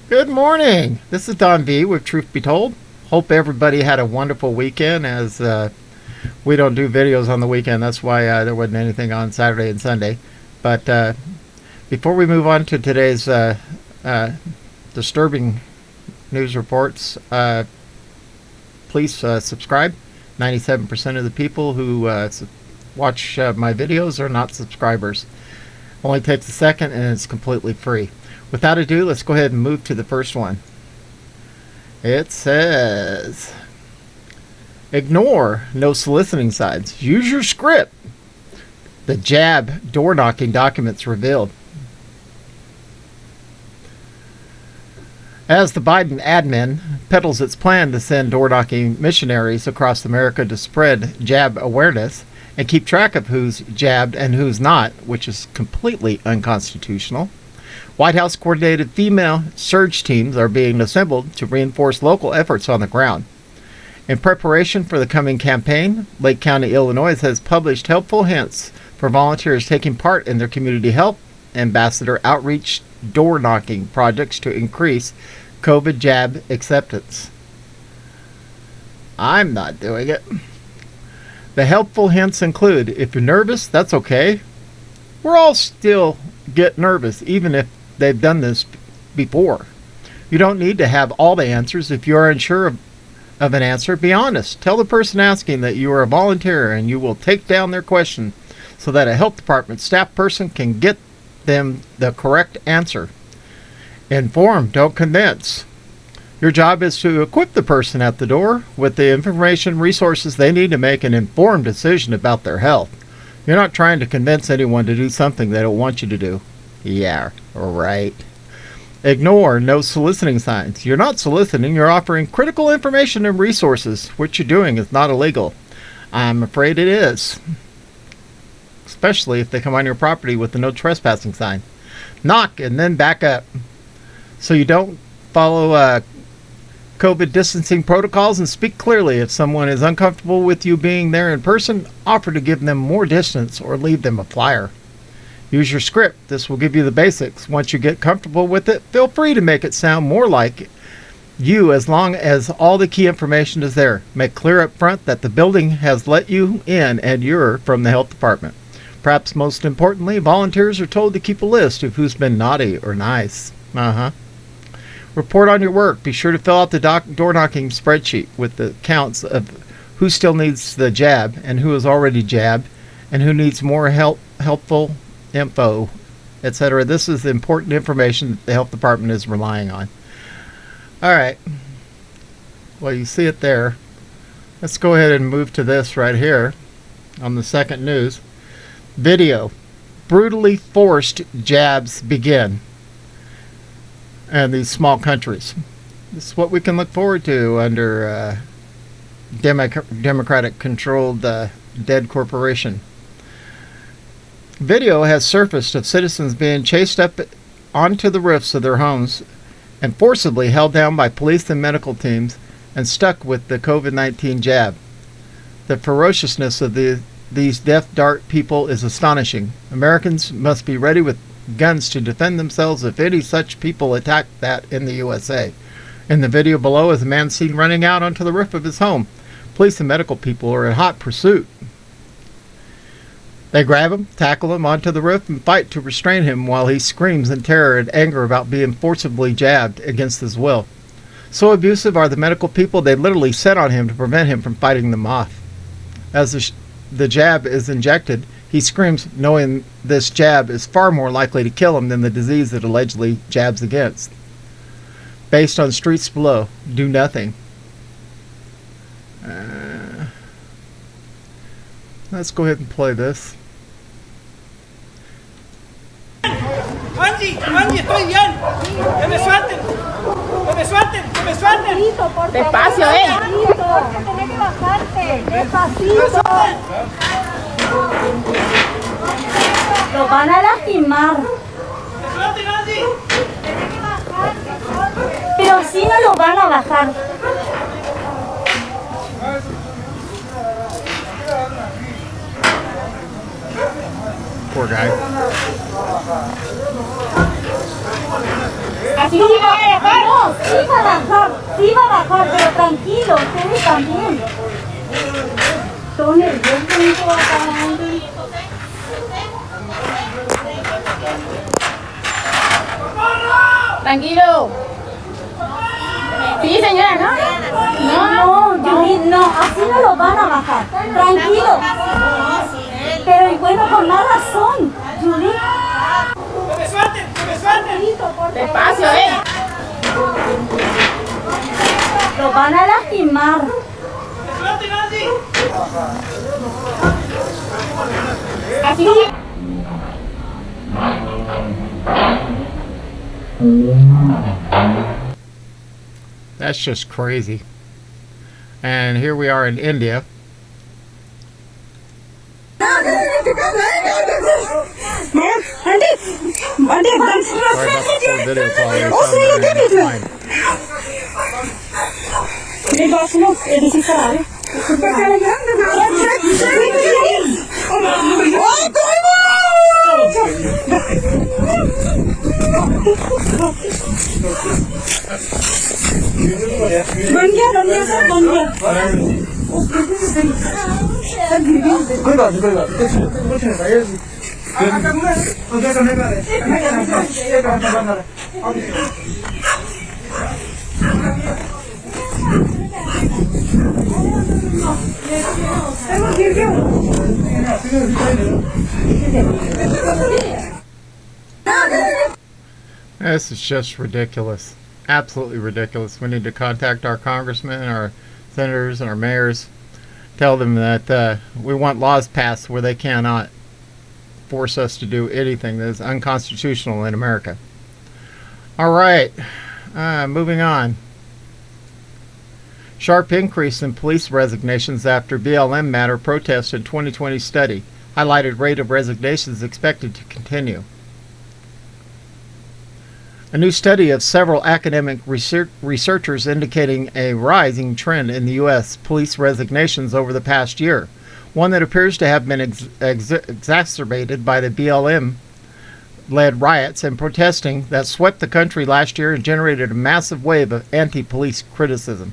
Good morning. This is Don V with Truth Be Told. Hope everybody had a wonderful weekend, as we don't do videos on the weekend. That's why there wasn't anything on Saturday and Sunday. But before we move on to today's disturbing news reports, please subscribe. 97% of the people who watch my videos are not subscribers. Only takes a second and it's completely free. Without ado, let's go ahead and move to the first one. It says, ignore no soliciting signs. Use your script. The jab door knocking documents revealed. As the Biden admin peddles its plan to send door knocking missionaries across America to spread jab awareness and keep track of who's jabbed and who's not, which is completely unconstitutional, White House-coordinated female surge teams are being assembled to reinforce local efforts on the ground. In preparation for the coming campaign, Lake County, Illinois has published helpful hints for volunteers taking part in their community health ambassador outreach door-knocking projects to increase COVID jab acceptance. I'm not doing it. The helpful hints include, if you're nervous, that's okay. We're all still get nervous, even if they've done this before. You don't need to have all the answers. If you are unsure of an answer, be honest. Tell the person asking that you are a volunteer and you will take down their question so that a health department staff person can get them the correct answer. Inform, don't convince. Your job is to equip the person at the door with the information resources they need to make an informed decision about their health. You're not trying to convince anyone to do something they don't want you to do. Yeah, right. Ignore no soliciting signs. You're not soliciting, you're offering critical information and resources. What you're doing is not illegal. I'm afraid it is. Especially if they come on your property with the no trespassing sign. Knock and then back up. So you don't follow COVID distancing protocols, and speak clearly. If someone is uncomfortable with you being there in person, offer to give them more distance or leave them a flyer. Use your script. This will give you the basics. Once you get comfortable with it, feel free to make it sound more like you, as long as all the key information is there. Make clear up front that the building has let you in and you're from the health department. Perhaps most importantly, volunteers are told to keep a list of who's been naughty or nice. Report on your work. Be sure to fill out the door knocking spreadsheet with the counts of who still needs the jab and who is already jabbed and who needs more helpful info, etc. This is the important information that the health department is relying on. All right. Well, you see it there. Let's go ahead and move to this right here on the second news. Video. Brutally forced jabs begin. And these small countries. This is what we can look forward to under Democratic-controlled dead corporation. Video has surfaced of citizens being chased up onto the roofs of their homes and forcibly held down by police and medical teams and stuck with the COVID-19 jab. The ferociousness of these death dart people is astonishing. Americans must be ready with guns to defend themselves if any such people attack that in the USA. In the video below is a man seen running out onto the roof of his home. Police and medical people are in hot pursuit. They grab him, tackle him onto the roof, and fight to restrain him while he screams in terror and anger about being forcibly jabbed against his will. So abusive are the medical people, they literally set on him to prevent him from fighting them off. As the jab is injected, he screams, knowing this jab is far more likely to kill him than the disease it allegedly jabs against. Based on streets below, do nothing. Let's go ahead and play this. Angie, estoy bien. Que me suelten. Que me suelten. Que me suelten. Despacio, Tienes que bajarte. Despacito. Lo van a lastimar. Que suelten, Angie. Tienes que bajarte. Pero si no lo van a bajar. Poor guy. Así Sí no me va, voy a dejar. no, sí va a bajar, pero tranquilo, ustedes también. Todo nervioso, Tranquilo. Sí, señora, ¿no? no, Judith, no, así no lo van a bajar. Tranquilo. Pero y bueno, con más razón, Judith. ¡Que me suelten! ¡Que me suelten! Despacio, Lo van a lastimar. ¡Que me suelten, Nancy! Así no me... That's just crazy. And here we are in India. Sorry about the poor video quality. It's on there. मेरी बात सुनो ADC sir आ रहे बन गया sir बन गया कोई बात कुछ नहीं भाई ओके करने का This is just ridiculous. Absolutely ridiculous. We need to contact our congressmen, our senators, and our mayors. Tell them that we want laws passed where they cannot force us to do anything that is unconstitutional in America. All right. Moving on. Sharp increase in police resignations after BLM matter protest in 2020 study. Highlighted rate of resignations expected to continue. A new study of several academic researchers indicating a rising trend in the U.S. police resignations over the past year, one that appears to have been exacerbated by the BLM-led riots and protesting that swept the country last year and generated a massive wave of anti-police criticism.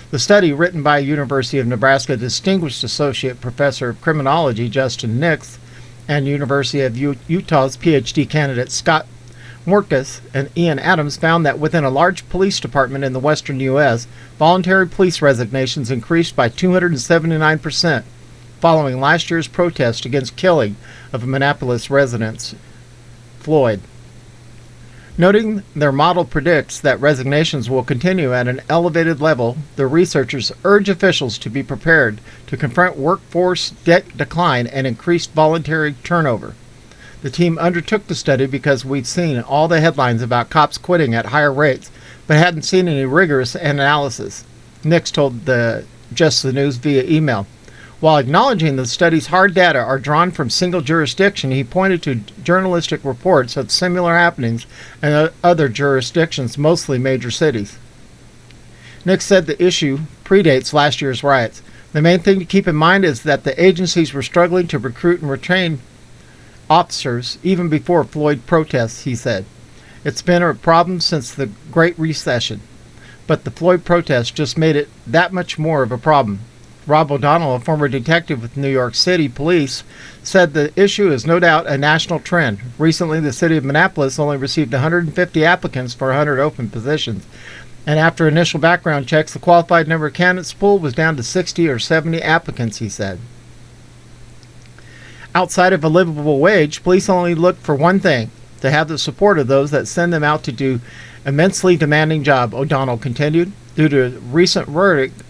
The study, written by University of Nebraska Distinguished Associate Professor of Criminology Justin Nix and University of Utah's PhD candidate Scott Morkus and Ian Adams, found that within a large police department in the western U.S., voluntary police resignations increased by 279% following last year's protest against killing of Minneapolis resident Floyd. Noting their model predicts that resignations will continue at an elevated level, the researchers urge officials to be prepared to confront workforce decline and increased voluntary turnover. The team undertook the study because we'd seen all the headlines about cops quitting at higher rates, but hadn't seen any rigorous analysis, Nix told Just the News via email. While acknowledging the study's hard data are drawn from single jurisdiction, he pointed to journalistic reports of similar happenings in other jurisdictions, mostly major cities. Nix said the issue predates last year's riots. The main thing to keep in mind is that the agencies were struggling to recruit and retain officers even before Floyd protests, he said. It's been a problem since the Great Recession, but the Floyd protests just made it that much more of a problem. Rob O'Donnell, a former detective with New York City Police, said the issue is no doubt a national trend. Recently, the city of Minneapolis only received 150 applicants for 100 open positions. And after initial background checks, the qualified number of candidates pooled was down to 60 or 70 applicants, he said. Outside of a livable wage, police only look for one thing: to have the support of those that send them out to do immensely demanding job, O'Donnell continued. Due to a recent verdict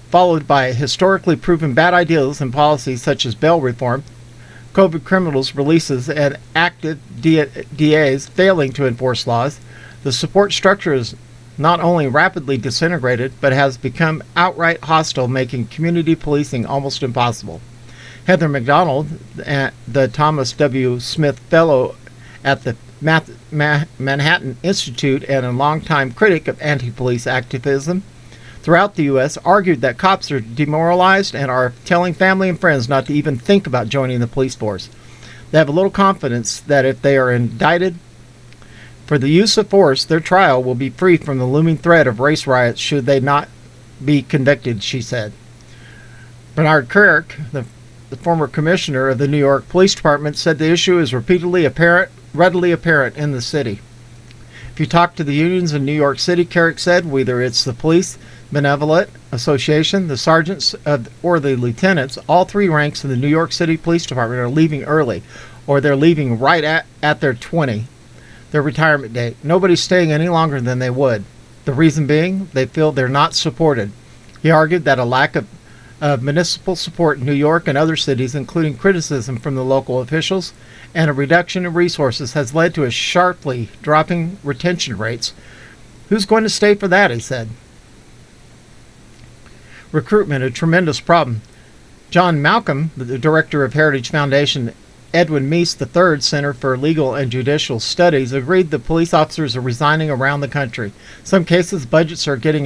followed by historically proven bad ideals and policies such as bail reform, COVID criminals releases, and active DAs failing to enforce laws, the support structure is not only rapidly disintegrated, but has become outright hostile, making community policing almost impossible. Heather McDonald, the Thomas W. Smith Fellow at the Manhattan Institute and a longtime critic of anti-police activism throughout the U.S., argued that cops are demoralized and are telling family and friends not to even think about joining the police force. They have a little confidence that if they are indicted For the use of force, their trial will be free from the looming threat of race riots should they not be convicted, she said. Bernard Kerik, the former commissioner of the New York Police Department, said the issue is readily apparent in the city. If you talk to the unions in New York City, Kerik said, whether it's the Police Benevolent Association, the sergeants, or the lieutenants, all three ranks in the New York City Police Department are leaving early, or they're leaving right at their retirement date. Nobody's staying any longer than they would. The reason being, they feel they're not supported. He argued that a lack of municipal support in New York and other cities, including criticism from the local officials and a reduction in resources, has led to a sharply dropping retention rates. Who's going to stay for that, he said. Recruitment, a tremendous problem. John Malcolm, the director of Heritage Foundation Edwin Meese III Center for Legal and Judicial Studies, agreed that police officers are resigning around the country. Some cases, budgets are getting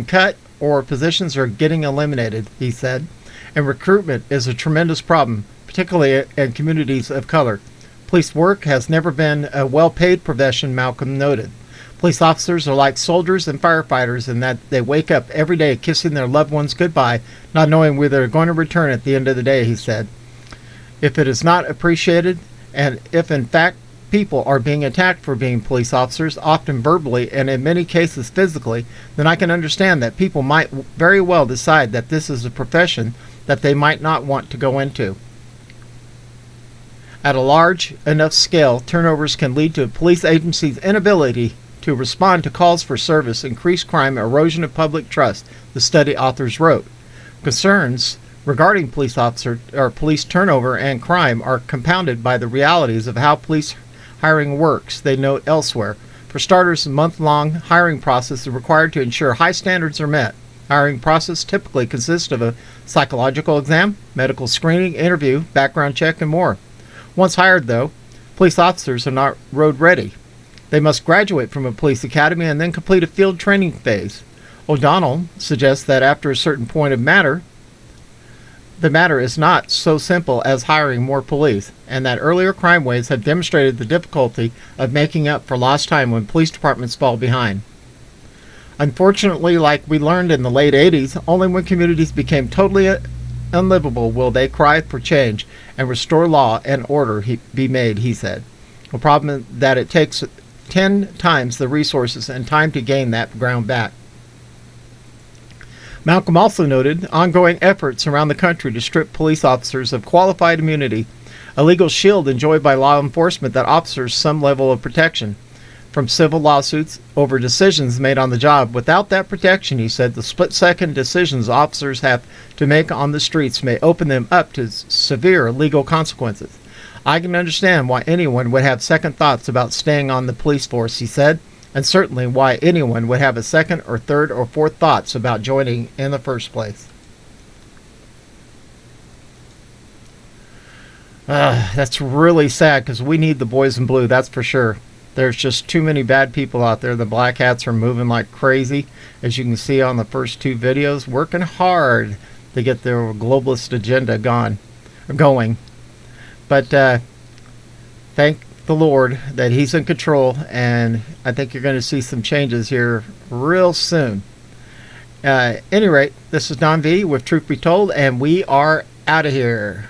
cut, or positions are getting eliminated, he said. And recruitment is a tremendous problem, particularly in communities of color. Police work has never been a well-paid profession, Malcolm noted. Police officers are like soldiers and firefighters in that they wake up every day kissing their loved ones goodbye, not knowing whether they're going to return at the end of the day, he said. If it is not appreciated, and if in fact people are being attacked for being police officers, often verbally and in many cases physically, then I can understand that people might very well decide that this is a profession that they might not want to go into. At a large enough scale, turnovers can lead to a police agency's inability to respond to calls for service, increased crime, erosion of public trust, the study authors wrote. Concerns regarding police turnover and crime are compounded by the realities of how police hiring works, they note elsewhere. For starters, a month-long hiring process is required to ensure high standards are met. Hiring process typically consists of a psychological exam, medical screening, interview, background check, and more. Once hired, though, police officers are not road ready. They must graduate from a police academy and then complete a field training phase. O'Donnell suggests that after a certain point the matter is not so simple as hiring more police, and that earlier crime waves have demonstrated the difficulty of making up for lost time when police departments fall behind. Unfortunately, like we learned in the late 80s, only when communities became totally unlivable will they cry for change and restore law and order be made, he said. A problem that it takes 10 times the resources and time to gain that ground back. Malcolm also noted ongoing efforts around the country to strip police officers of qualified immunity, a legal shield enjoyed by law enforcement that offers some level of protection from civil lawsuits over decisions made on the job. Without that protection, he said, the split-second decisions officers have to make on the streets may open them up to severe legal consequences. I can understand why anyone would have second thoughts about staying on the police force, he said, and certainly why anyone would have a second or third or fourth thoughts about joining in the first place. That's really sad because we need the boys in blue, that's for sure. There's just too many bad people out there. The black hats are moving like crazy, as you can see on the first two videos, working hard to get their globalist agenda going. But thank the Lord that He's in control, and I think you're going to see some changes here real soon. At any rate, this is Don V with Truth Be Told, and we are out of here.